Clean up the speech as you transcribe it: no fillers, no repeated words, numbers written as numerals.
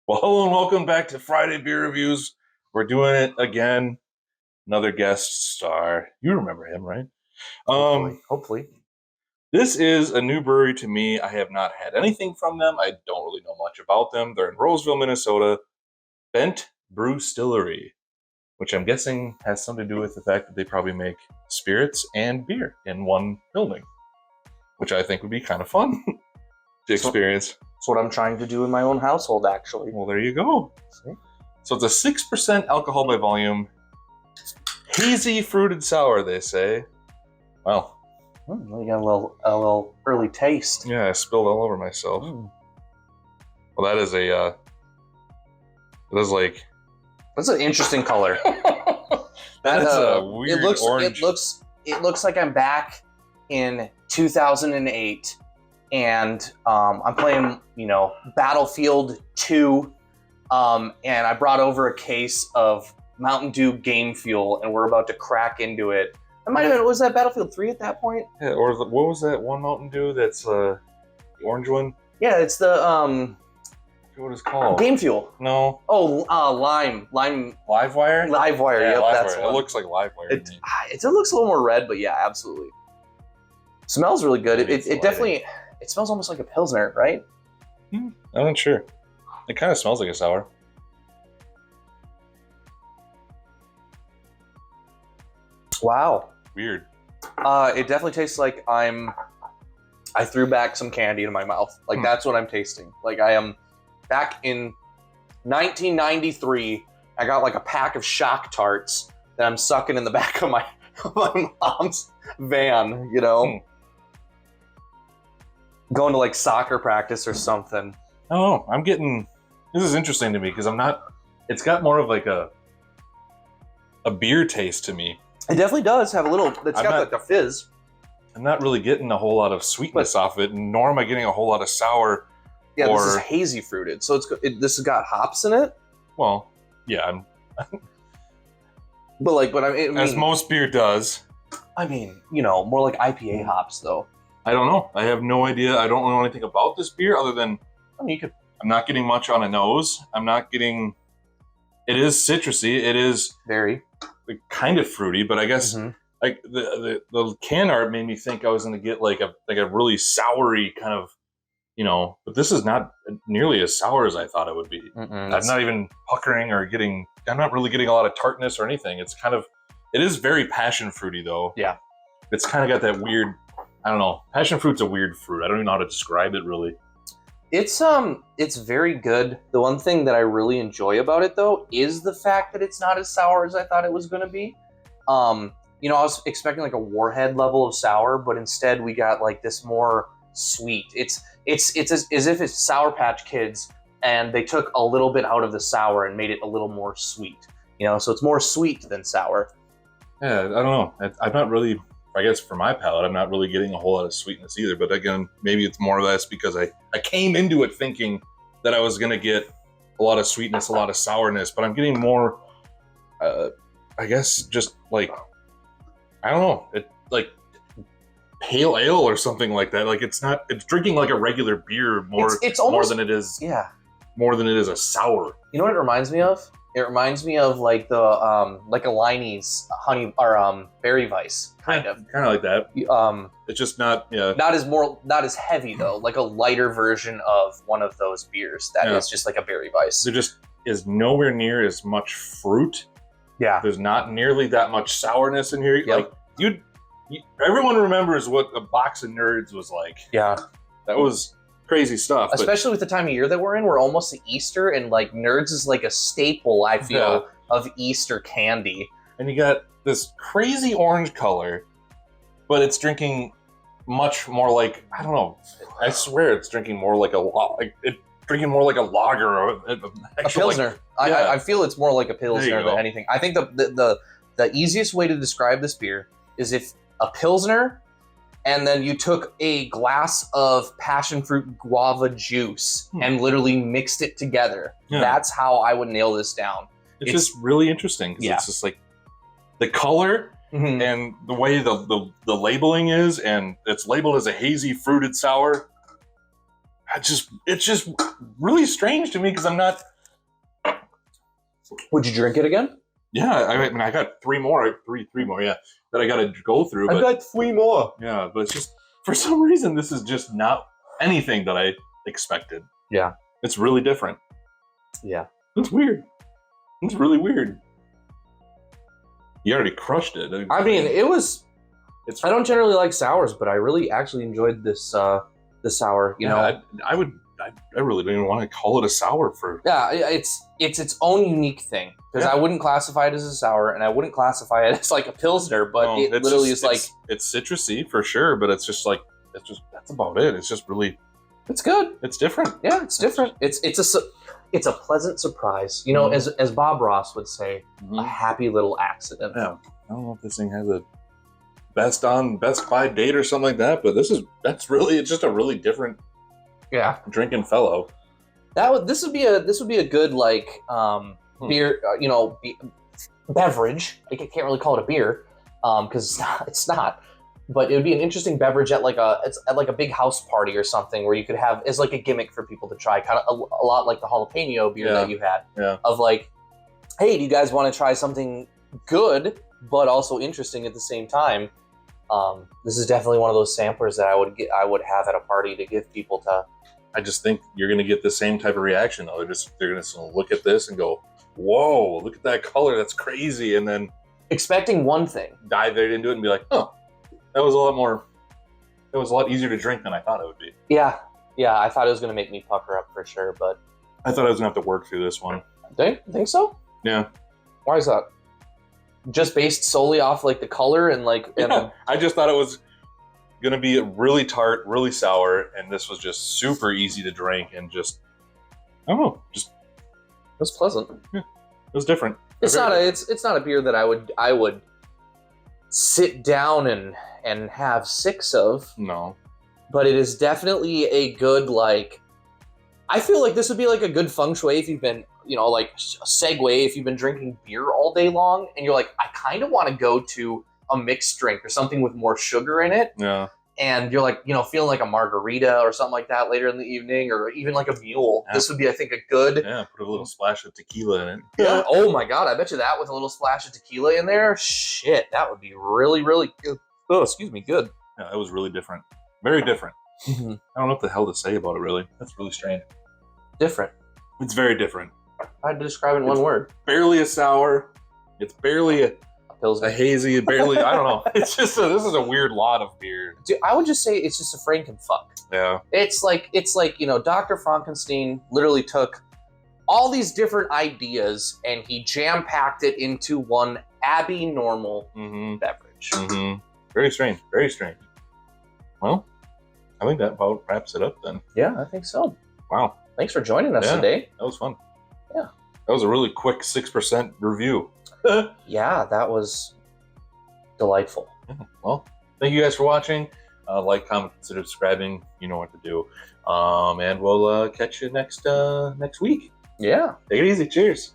Well, hello and welcome back to Friday Beer Reviews. We're doing it again. Another guest star. You remember him, right? Hopefully. This is a new brewery to me. I have not had anything from them. I don't really know much about them. They're in Roseville, Minnesota. Bent Brewstillery, which I'm guessing has something to do with the fact that they probably make spirits and beer in one building, which I think would be kind of fun to experience. That's what I'm trying to do in my own household, actually. Well, there you go. See? So it's a 6% alcohol by volume. Hazy fruited sour, they say. Wow. Well, you got a little early taste. Yeah, I spilled all over myself. Well, that is That's an interesting color. That's a weird orange. It looks like I'm back in 2008, and I'm playing, Battlefield 2, and I brought over a case of Mountain Dew Game Fuel, and we're about to crack into it. Was that Battlefield 3 at that point? Yeah, or what was that one Mountain Dew that's the orange one? Yeah, it's the What is it called? Game Fuel. No. Oh, Lime. Livewire? Livewire, yeah, yep, Livewire. that's It one. looks like Livewire. It looks a little more red, but yeah, absolutely. Smells really good. It definitely, it smells almost like a Pilsner, right? I'm not sure. It kind of smells like a sour. Wow. Weird. It definitely tastes like I threw back some candy in my mouth. Like that's what I'm tasting. Like I am back in 1993. I got like a pack of Shock Tarts that I'm sucking in the back of my mom's van, going to like soccer practice or something. Oh, this is interesting to me because it's got more of like a beer taste to me. It definitely does have a little, like a fizz. I'm not really getting a whole lot of sweetness off of it, nor am I getting a whole lot of sour. Yeah, this is hazy fruited, so this has got hops in it. Well, yeah, but I mean, as most beer does. I mean, more like IPA hops, though. I don't know. I have no idea. I don't know anything about this beer other than I'm not getting much on a nose. I'm not getting. It is citrusy. It is very kind of fruity, but I guess like the can art made me think I was going to get like a really soury kind of, But this is not nearly as sour as I thought it would be. I'm not even puckering or I'm not really getting a lot of tartness or anything. It is very passion fruity though. Yeah, it's kind of got that weird. I don't know. Passion fruit's a weird fruit. I don't even know how to describe it really. It's very good. The one thing that I really enjoy about it though is the fact that it's not as sour as I thought it was going to be. I was expecting like a Warhead level of sour, but instead we got like this more sweet. It's as if it's Sour Patch Kids and they took a little bit out of the sour and made it a little more sweet. So it's more sweet than sour. Yeah, I don't know. I'm not really. I guess for my palate, I'm not really getting a whole lot of sweetness either. But again, maybe it's more or less because I came into it thinking that I was going to get a lot of sweetness, a lot of sourness, but I'm getting more, I guess, just like, I don't know, it like pale ale or something like that. Like it's drinking like a regular beer more than it is a sour. You know what it reminds me of? It reminds me of like the like a Liney's honey or berry vice kind of like that. It's just not not as heavy though, like a lighter version of one of those beers that is just like a berry vice. There just is nowhere near as much fruit. Yeah, there's not nearly that much sourness in here. Yep. Like everyone remembers what a box of Nerds was like. Yeah, that was crazy stuff, especially with the time of year that we're in. We're almost to Easter, and like Nerds is like a staple, I feel, of Easter candy. And you got this crazy orange color, but it's drinking much more like, I don't know, I swear it's drinking more like a lager or a Pilsner. Like, I feel it's more like a Pilsner than anything. I think the easiest way to describe this beer is if a Pilsner and then you took a glass of passion fruit guava juice and literally mixed it together. Yeah. That's how I would nail this down. It's just really interesting because it's just like the color and the way the labeling is, and it's labeled as a hazy fruited sour. It's just really strange to me because I'm not Would you drink it again? Yeah, I mean, I got three more, yeah, that I got to go through. But, I got 3 more. yeah, but it's just, for some reason, this is just not anything that I expected. Yeah. It's really different. Yeah. It's weird. It's really weird. You already crushed it. I mean, it was... I don't generally like sours, but I really actually enjoyed this this sour, you know. I really don't even want to call it a sour for... Yeah, it's its own unique thing. Because I wouldn't classify it as a sour, and I wouldn't classify it as like a Pilsner, but No, it literally is like... It's citrusy for sure, but it's just like, that's about it. It's just really... It's good. It's different. Yeah, it's different. It's a pleasant surprise. You know, as Bob Ross would say, a happy little accident. Yeah. I don't know if this thing has a best by date or something like that, but it's just a really different drinking fellow. This would be a good like beer, beverage. Like, I can't really call it a beer because it's not. But it would be an interesting beverage at like a big house party or something where you could have as like a gimmick for people to try, kind of a lot like the jalapeno beer that you had. Yeah. Of like, hey, do you guys want to try something good but also interesting at the same time? This is definitely one of those samplers that I would have at a party to give people to. I just think you're going to get the same type of reaction though. They're going to look at this and go, "Whoa, look at that color! That's crazy!" And then expecting one thing, dive right into it and be like, "Oh, that was a lot more. It was a lot easier to drink than I thought it would be." Yeah, I thought it was going to make me pucker up for sure, but I thought I was going to have to work through this one. Think so? Yeah. Why is that? Just based solely off like the color and like. Yeah, I just thought it was going to be really tart, really sour, and this was just super easy to drink and just, I don't know, just. It was pleasant. Yeah, it was different. It's not a beer that I would sit down and have 6 of. No. But it is definitely a good, like, I feel like this would be like a good feng shui if you've been, like a segue if you've been drinking beer all day long and you're like, I kind of want to go to a mixed drink or something with more sugar in it. Yeah. And you're like, feeling like a margarita or something like that later in the evening, or even like a mule. Yeah. This would be, I think, a good... Yeah, put a little splash of tequila in it. Yeah. Oh my God, I bet you that with a little splash of tequila in there, shit, that would be really, really good. Oh, excuse me, good. Yeah, it was really different. Very different. Mm-hmm. I don't know what the hell to say about it, really. That's really strange. Different. It's very different. I'd describe it in one word. Barely a sour. It's barely a Pilsner. A hazy, barely, I don't know. It's just, this is a weird lot of beer. Dude, I would just say it's just a Frankenfuck. Yeah. It's like, Dr. Frankenstein literally took all these different ideas and he jam-packed it into one abby-normal beverage. Mm-hmm. Very strange. Very strange. Well, I think that about wraps it up then. Yeah, I think so. Wow. Thanks for joining us today. That was fun. Yeah. That was a really quick 6% review. Yeah, that was delightful. Yeah. Well, thank you guys for watching. Like, comment, consider subscribing. You know what to do. And we'll catch you next week. Yeah. Take it easy. Cheers.